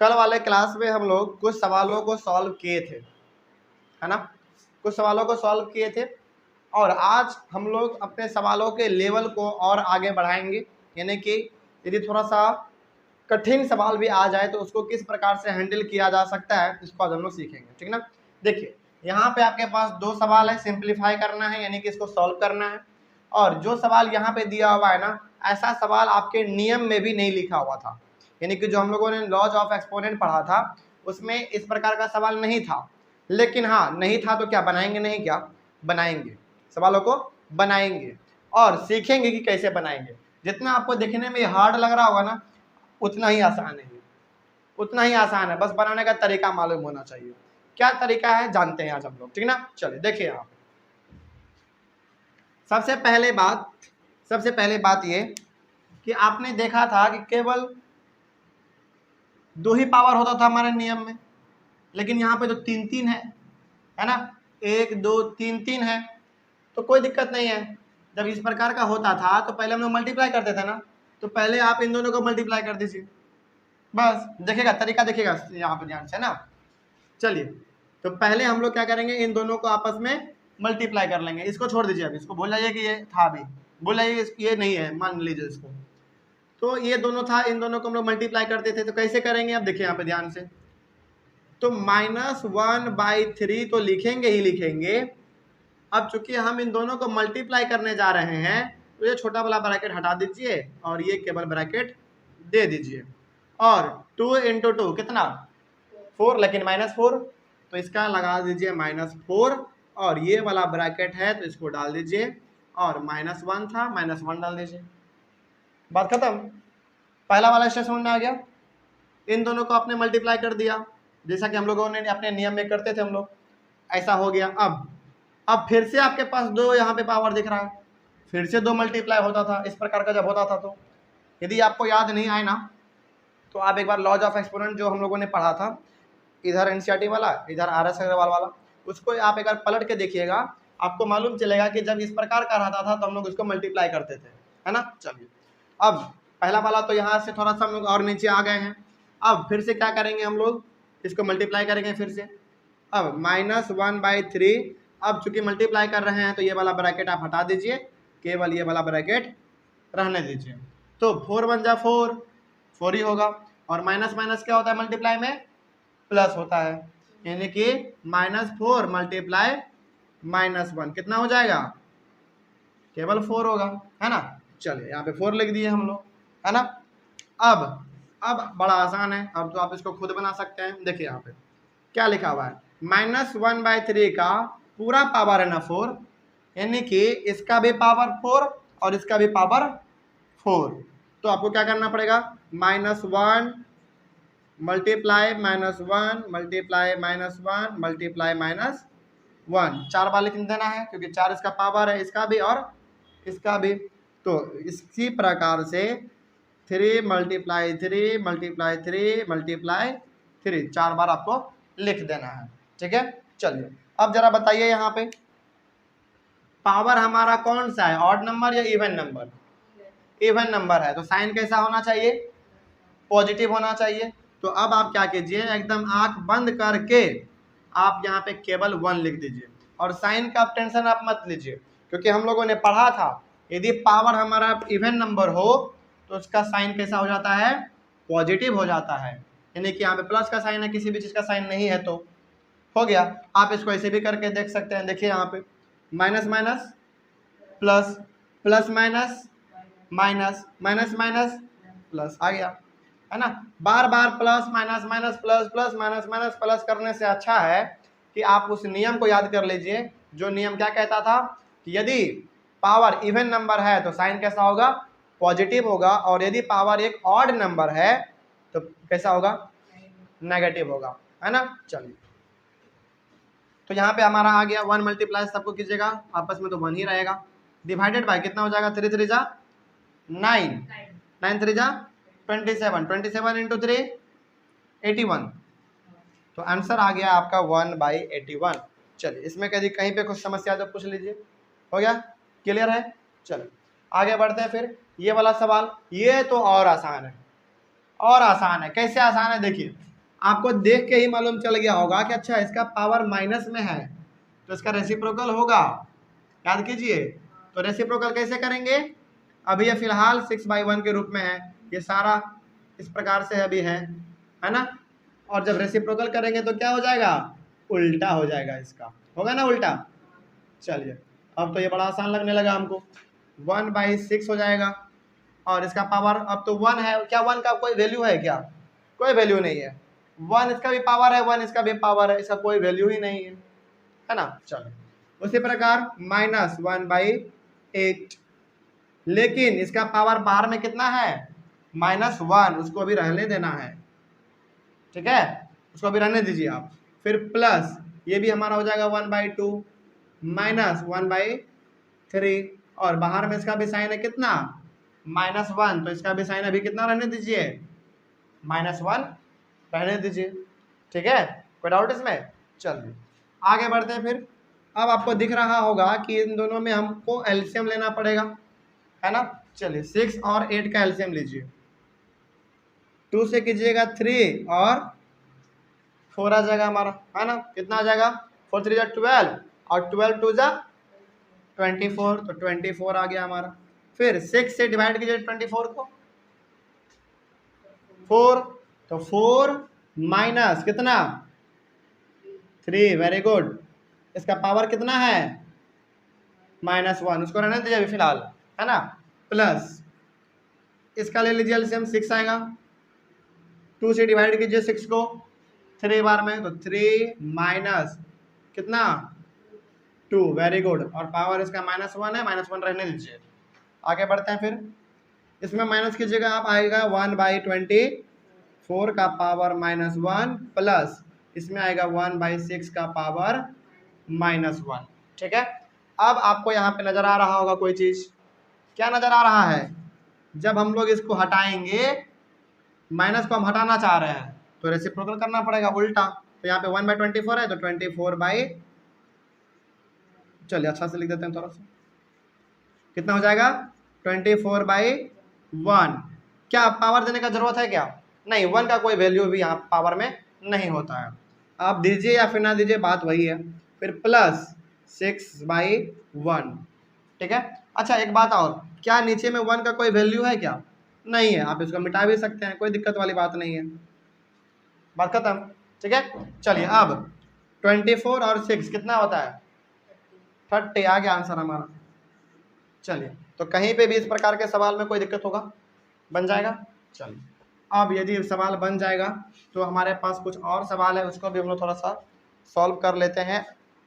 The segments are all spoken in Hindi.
कल वाले क्लास में हम लोग कुछ सवालों को सॉल्व किए थे, है ना, कुछ सवालों को सॉल्व किए थे। और आज हम लोग अपने सवालों के लेवल को और आगे बढ़ाएंगे, यानी कि यदि थोड़ा सा कठिन सवाल भी आ जाए तो उसको किस प्रकार से हैंडल किया जा सकता है, इसको आज हम लोग सीखेंगे, ठीक ना। देखिए यहाँ पे आपके पास दो सवाल है, सिंप्लीफाई करना है यानी कि इसको सॉल्व करना है। और जो सवाल यहाँ पे दिया हुआ है ना, ऐसा सवाल आपके नियम में भी नहीं लिखा हुआ था, यानी कि जो हम लोगों ने लॉज ऑफ एक्सपोनेंट पढ़ा था उसमें इस प्रकार का सवाल नहीं था। लेकिन हाँ, नहीं था तो क्या बनाएंगे, नहीं क्या बनाएंगे, सवालों को बनाएंगे और सीखेंगे कि कैसे बनाएंगे। जितना आपको देखने में हार्ड लग रहा होगा ना, उतना ही आसान है, उतना ही आसान है, बस बनाने का तरीका मालूम होना चाहिए। क्या तरीका है जानते हैं आज हम लोग, ठीक ना। चलिए देखिए आप, सबसे पहले बात ये कि आपने देखा था कि केवल दो ही पावर होता था हमारे नियम में, लेकिन यहाँ पे तो तीन तीन है ना, एक दो तीन तीन है, तो कोई दिक्कत नहीं है। जब इस प्रकार का होता था तो पहले हम लोग मल्टीप्लाई करते थे ना, तो पहले आप इन दोनों को मल्टीप्लाई कर दीजिए, बस देखिएगा तरीका, देखिएगा यहाँ पे ध्यान से ना। चलिए तो पहले हम लोग क्या करेंगे, इन दोनों को आपस में मल्टीप्लाई कर लेंगे। इसको छोड़ दीजिए, अभी इसको भूल जाइए कि ये था, अभी भूल जाइए ये नहीं है, मान लीजिए इसको। तो ये दोनों था, इन दोनों को हम लोग मल्टीप्लाई करते थे, तो कैसे करेंगे अब देखिए यहाँ पे ध्यान से। तो -1/3 तो लिखेंगे ही लिखेंगे। अब चूंकि हम इन दोनों को मल्टीप्लाई करने जा रहे हैं तो ये छोटा वाला ब्रैकेट हटा दीजिए और ये केवल ब्रैकेट दे दीजिए। और 2 × 2 कितना 4, लेकिन -4, तो इसका लगा दीजिए -4 और ये वाला ब्रैकेट है तो इसको डाल दीजिए और -1 था, -1 डाल दीजिए, बात खत्म। पहला वाला स्टेप समझ में आ गया। इन दोनों को आपने मल्टीप्लाई कर दिया जैसा कि हम लोगों ने अपने नियम में करते थे हम लोग, ऐसा हो गया। अब फिर से आपके पास दो यहाँ पे पावर दिख रहा है, फिर से दो मल्टीप्लाई होता था इस प्रकार का जब होता था। तो यदि आपको याद नहीं आए ना तो आप एक बार लॉज ऑफ एक्सपोनेंट जो हम लोगों ने पढ़ा था, इधर एनसीईआरटी वाला, इधर RS अग्रवाल वाला, उसको आप एक बार पलट के देखिएगा, आपको मालूम चलेगा कि जब इस प्रकार का रहता था तो हम लोग उसको मल्टीप्लाई करते थे, है ना। चलिए अब पहला वाला तो यहाँ से थोड़ा सा हम लोग और नीचे आ गए हैं। अब फिर से क्या करेंगे, हम लोग इसको मल्टीप्लाई करेंगे फिर से। अब -1/3, अब चूंकि मल्टीप्लाई कर रहे हैं तो ये वाला ब्रैकेट आप हटा दीजिए, केवल ये वाला ब्रैकेट रहने दीजिए। तो 4 × 1 = 4, 4 ही होगा। और माइनस माइनस क्या होता है मल्टीप्लाई में, प्लस होता है, यानी कि -4 × -1 कितना हो जाएगा, केवल 4 होगा, है ना। चलिए यहाँ पे 4 लिख दिए हम लोग, है ना। अब बड़ा आसान है, अब तो आप इसको खुद बना सकते हैं। देखिए यहाँ पे क्या लिखा हुआ है, -1/3 का पूरा पावर है ना 4, यानी कि इसका भी पावर 4 और इसका भी पावर 4। तो आपको क्या करना पड़ेगा, -1 × -1 × -1 4 बार लिख देना है, क्योंकि 4 इसका पावर है, इसका भी और इसका भी। तो इसी प्रकार से 3 × 3 × 3 × 3 4 बार आपको लिख देना है, ठीक है। चलिए अब जरा बताइए यहाँ पे पावर हमारा कौन सा है, ऑड नंबर या इवन नंबर, इवन नंबर है, तो साइन कैसा होना चाहिए, पॉजिटिव होना चाहिए। तो अब आप क्या कीजिए, एकदम आंख बंद करके आप यहाँ पे केवल 1 लिख दीजिए, और साइन का टेंशन आप मत लीजिए, क्योंकि हम लोगों ने पढ़ा था यदि पावर हमारा इवन नंबर हो तो उसका साइन कैसा हो जाता है, पॉजिटिव हो जाता है, यानी कि यहाँ पे प्लस का साइन है, किसी भी चीज का साइन नहीं है तो हो गया। आप इसको ऐसे भी करके देख सकते हैं, देखिए यहाँ पे minus minus plus, plus minus minus, minus minus plus आ गया, है ना। बार बार plus minus minus plus, plus minus minus plus करने से अच्छा है कि आप उस नियम को याद कर लीजिए, जो नियम क्या कहता था कि यदि पावर इवन नंबर है तो साइन कैसा होगा, पॉजिटिव होगा, और यदि पावर एक ऑड नंबर है तो कैसा होगा, नेगेटिव होगा, है ना। चलिए तो यहाँ पे हमारा आ गया 1 मल्टीप्लाई सबको कीजिएगा, आपस में तो 1 ही रहेगा, डिवाइडेड बाय कितना हो जाएगा, 3 3 जा 9, 9 3 जा 27, 27 × 3 81, तो आंसर आ गया आपका 1/81। चलिए इसमें कहीं पे कुछ समस्या तो पूछ लीजिए, हो गया, क्लियर है। चलो आगे बढ़ते हैं। फिर ये वाला सवाल, ये तो और आसान है, और आसान है। कैसे आसान है देखिए, आपको देख के ही मालूम चल गया होगा कि अच्छा इसका पावर माइनस में है तो इसका रेसिप्रोकल होगा, याद कीजिए। तो रेसिप्रोकल कैसे करेंगे, अभी ये फिलहाल 6/1 के रूप में है, ये सारा इस प्रकार से अभी है ना। और जब रेसिप्रोकल करेंगे तो क्या हो जाएगा, उल्टा हो जाएगा, इसका होगा ना उल्टा। चलिए अब तो ये बड़ा आसान लगने लगा हमको, 1/6 हो जाएगा और इसका पावर अब तो 1 है, क्या 1 का कोई वैल्यू है क्या, कोई वैल्यू नहीं है। 1 इसका भी पावर है, 1 इसका भी पावर है, इसका कोई वैल्यू ही नहीं है ना। चलो उसी प्रकार -1/8, लेकिन इसका पावर बाहर में कितना है, -1, उसको अभी रहने देना है, ठीक है, उसको अभी रहने दीजिए आप। फिर प्लस ये भी हमारा हो जाएगा 1/2 -1/3 और बाहर में इसका भी साइन है कितना, -1, तो इसका भी साइन अभी कितना रहने दीजिए, -1 रहने दीजिए, ठीक है, कोई डाउट इसमें। चलिए आगे बढ़ते हैं। फिर अब आपको दिख रहा होगा कि इन दोनों में हमको एलसीएम लेना पड़ेगा, है ना। चलिए 6 और 8 का एलसीएम लीजिए, 2 से कीजिएगा 3 और 4 आ जाएगा हमारा, है ना। कितना आ जाएगा, 4 3 12 और 12 2 24, तो 24 आ गया हमारा। फिर 6 से डिवाइड कीजिए 24 को, 4, तो 4 माइनस कितना, 3, वेरी गुड। इसका पावर कितना है, -1, उसको रहने दीजिए अभी फिलहाल, है ना। प्लस इसका ले लीजिए एलसीएम, 6 आएगा, 2 से डिवाइड कीजिए 6 को 3 बार में, तो 3 माइनस कितना, 2, वेरी गुड। और पावर इसका -1 है, -1 रहने दीजिए। आगे बढ़ते हैं। फिर इसमें माइनस कीजिएगा आप, आएगा 1/24 का पावर -1 प्लस इसमें आएगा 1/6 का पावर -1, ठीक है। अब आपको यहाँ पे नजर आ रहा होगा कोई चीज, क्या नजर आ रहा है, जब हम लोग इसको हटाएंगे, माइनस को हम हटाना चाह रहे हैं तो रेसिप्रोकल करना पड़ेगा उल्टा। तो यहाँ पे 1/24 है तो 24 चलिए अच्छा से लिख देते हैं थोड़ा सा, कितना हो जाएगा 24/1। क्या पावर देने का जरूरत है क्या, नहीं, 1 का कोई वैल्यू भी यहाँ पावर में नहीं होता है, आप दीजिए या फिर ना दीजिए बात वही है। फिर प्लस 6/1, ठीक है। अच्छा एक बात और, क्या नीचे में 1 का कोई वैल्यू है क्या, नहीं है, आप इसको मिटा भी सकते हैं, कोई दिक्कत वाली बात नहीं है, बात खत्म, ठीक है। चलिए अब 24 और 6 कितना होता है, 30 आ गया आंसर हमारा। चलिए तो कहीं पे भी इस प्रकार के सवाल में कोई दिक्कत होगा, बन जाएगा। चलिए अब यदि सवाल बन जाएगा तो हमारे पास कुछ और सवाल है, उसको भी हम लोग थोड़ा सा सॉल्व कर लेते हैं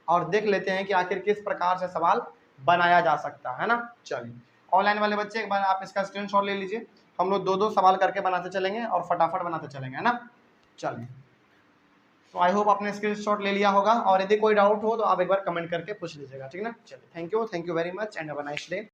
और देख लेते हैं कि आखिर किस प्रकार से सवाल बनाया जा सकता है ना। चलिए ऑनलाइन वाले बच्चे एक बार आप इसका स्क्रीनशॉट ले लीजिए, हम लोग 2-2 सवाल करके बनाते चलेंगे और फटाफट बनाते चलेंगे, है ना। चलिए तो आई होप आपने स्क्रीनशॉट ले लिया होगा और यदि कोई डाउट हो तो आप एक बार कमेंट करके पूछ लीजिएगा, ठीक है ना। चलिए thank you very much and have a nice day.